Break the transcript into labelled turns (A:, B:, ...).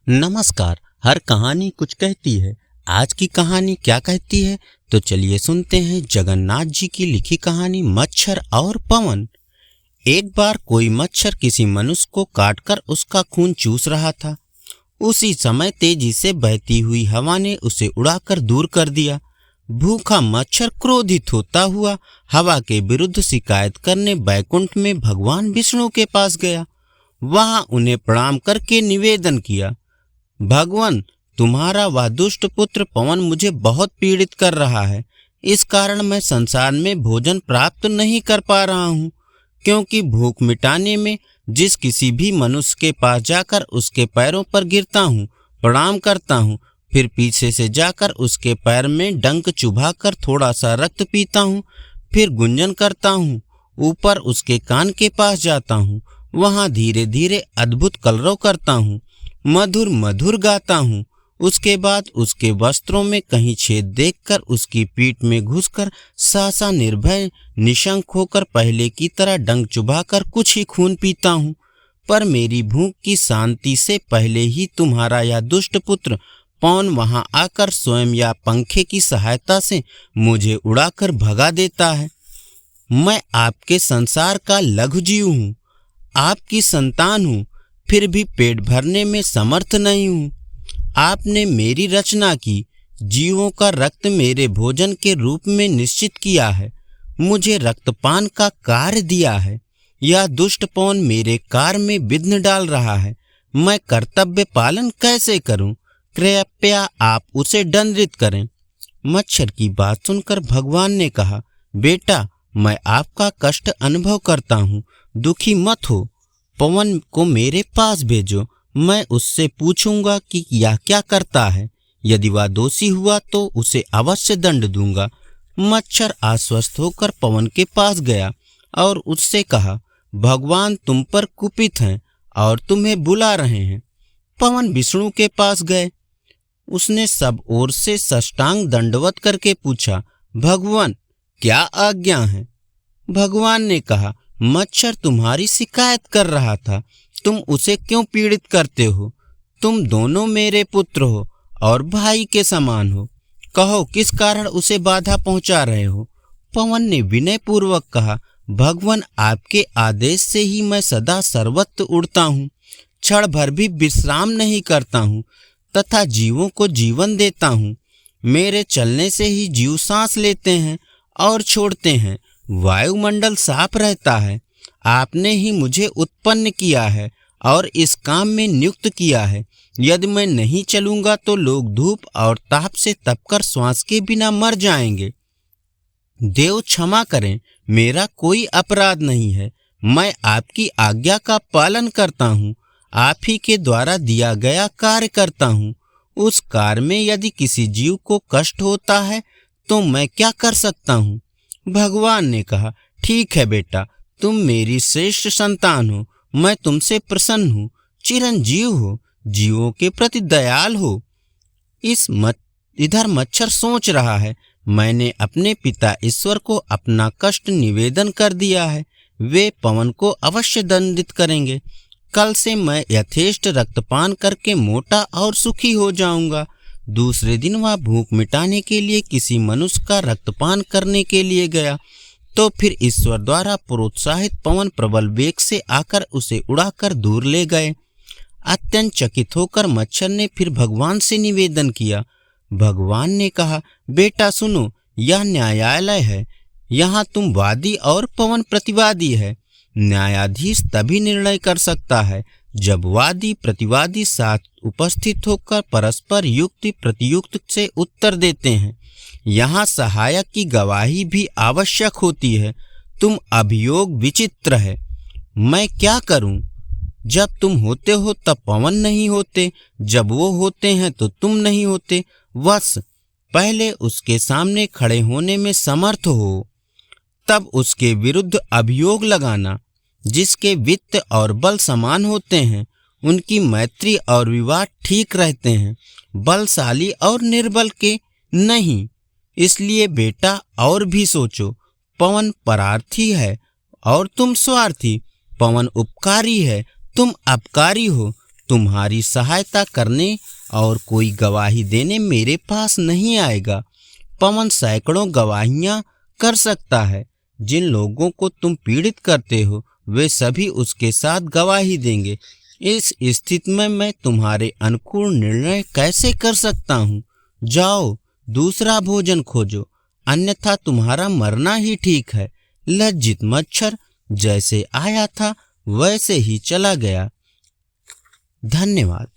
A: नमस्कार। हर कहानी कुछ कहती है। आज की कहानी क्या कहती है तो चलिए सुनते हैं जगन्नाथ जी की लिखी कहानी मच्छर और पवन। एक बार कोई मच्छर किसी मनुष्य को काटकर उसका खून चूस रहा था। उसी समय तेजी से बहती हुई हवा ने उसे उड़ाकर दूर कर दिया। भूखा मच्छर क्रोधित होता हुआ हवा के विरुद्ध शिकायत करने बैकुंठ में भगवान विष्णु के पास गया। वहां उन्हें प्रणाम करके निवेदन किया, भगवान, तुम्हारा वह दुष्ट पुत्र पवन मुझे बहुत पीड़ित कर रहा है। इस कारण मैं संसार में भोजन प्राप्त नहीं कर पा रहा हूँ, क्योंकि भूख मिटाने में जिस किसी भी मनुष्य के पास जाकर उसके पैरों पर गिरता हूँ, प्रणाम करता हूँ, फिर पीछे से जाकर उसके पैर में डंक चुभाकर थोड़ा सा रक्त पीता हूँ, फिर गुंजन करता हूँ, ऊपर उसके कान के पास जाता हूँ, वहाँ धीरे धीरे अद्भुत कलरव करता हूँ, मधुर मधुर गाता हूँ। उसके बाद उसके वस्त्रों में कहीं छेद देखकर उसकी पीठ में घुसकर सासा निर्भय निशंक होकर पहले की तरह डंक चुभाकर कुछ ही खून पीता हूँ। पर मेरी भूख की शांति से पहले ही तुम्हारा यह दुष्ट पुत्र पवन वहां आकर स्वयं या पंखे की सहायता से मुझे उड़ाकर भगा देता है। मैं आपके संसार का लघु जीव हूँ, आपकी संतान हूँ, फिर भी पेट भरने में समर्थ नहीं हूँ। आपने मेरी रचना की, जीवों का रक्त मेरे भोजन के रूप में निश्चित किया है, मुझे रक्तपान का कार्य दिया है। यह दुष्ट पवन मेरे कार्य में विघ्न डाल रहा है, मैं कर्तव्य पालन कैसे करूं? कृपया आप उसे दंडित करें। मच्छर की बात सुनकर भगवान ने कहा, बेटा, मैं आपका कष्ट अनुभव करता हूँ, दुखी मत हो। पवन को मेरे पास भेजो, मैं उससे पूछूंगा कि यह क्या करता है। यदि वह दोषी हुआ तो उसे अवश्य दंड दूंगा। मच्छर आश्वस्त होकर पवन के पास गया और उससे कहा, भगवान तुम पर कुपित हैं और तुम्हें बुला रहे हैं। पवन विष्णु के पास गए। उसने सब ओर से साष्टांग दंडवत करके पूछा, भगवान क्या आज्ञा है? भगवान ने कहा, मच्छर तुम्हारी शिकायत कर रहा था, तुम उसे क्यों पीड़ित करते हो? तुम दोनों मेरे पुत्र हो और भाई के समान हो, कहो किस कारण उसे बाधा पहुंचा रहे हो? पवन ने विनय पूर्वक कहा, भगवान आपके आदेश से ही मैं सदा सर्वत्र उड़ता हूँ, क्षण भर भी विश्राम नहीं करता हूँ तथा जीवों को जीवन देता हूँ। मेरे चलने से ही जीव सांस लेते हैं और छोड़ते हैं, वायुमंडल साफ रहता है। आपने ही मुझे उत्पन्न किया है और इस काम में नियुक्त किया है। यदि मैं नहीं चलूंगा तो लोग धूप और ताप से तपकर श्वास के बिना मर जाएंगे। देव क्षमा करें, मेरा कोई अपराध नहीं है, मैं आपकी आज्ञा का पालन करता हूँ, आप ही के द्वारा दिया गया कार्य करता हूँ। उस कार्य में यदि किसी जीव को कष्ट होता है तो मैं क्या कर सकता हूँ? भगवान ने कहा, ठीक है बेटा, तुम मेरी श्रेष्ठ संतान हो, मैं तुमसे प्रसन्न हूँ, चिरंजीव हो, जीवों के प्रति दयाल हो। इधर मच्छर सोच रहा है, मैंने अपने पिता ईश्वर को अपना कष्ट निवेदन कर दिया है, वे पवन को अवश्य दंडित करेंगे। कल से मैं यथेष्ट रक्तपान करके मोटा और सुखी हो जाऊंगा। दूसरे दिन वह भूख मिटाने के लिए किसी मनुष्य का रक्तपान करने के लिए गया, तो फिर ईश्वर द्वारा प्रोत्साहित पवन प्रबल वेग से आकर उसे उड़ाकर दूर ले गए। अत्यंत चकित होकर मच्छर ने फिर भगवान से निवेदन किया। भगवान ने कहा, बेटा सुनो, यह न्यायालय है, यहाँ तुम वादी और पवन प्रतिवादी है। न्यायाधीश तभी निर्णय कर सकता है जब वादी प्रतिवादी साथ उपस्थित होकर परस्पर युक्ति प्रतियुक्त से उत्तर देते हैं। यहाँ सहायक की गवाही भी आवश्यक होती है। तुम अभियोग विचित्र है, मैं क्या करूं? जब तुम होते हो तब पवन नहीं होते, जब वो होते हैं तो तुम नहीं होते। बस पहले उसके सामने खड़े होने में समर्थ हो, तब उसके विरुद्ध अभियोग लगाना। जिसके वित्त और बल समान होते हैं उनकी मैत्री और विवाद ठीक रहते हैं, बलशाली और निर्बल के नहीं। इसलिए बेटा और भी सोचो, पवन परार्थी है और तुम स्वार्थी, पवन उपकारी है, तुम अपकारी हो, तुम्हारी सहायता करने और कोई गवाही देने मेरे पास नहीं आएगा। पवन सैकड़ों गवाहियां कर सकता है। जिन लोगों को तुम पीड़ित करते हो वे सभी उसके साथ गवाही देंगे। इस स्थिति में मैं तुम्हारे अनुकूल निर्णय कैसे कर सकता हूँ? जाओ, दूसरा भोजन खोजो, अन्यथा तुम्हारा मरना ही ठीक है। लज्जित मच्छर जैसे आया था वैसे ही चला गया। धन्यवाद।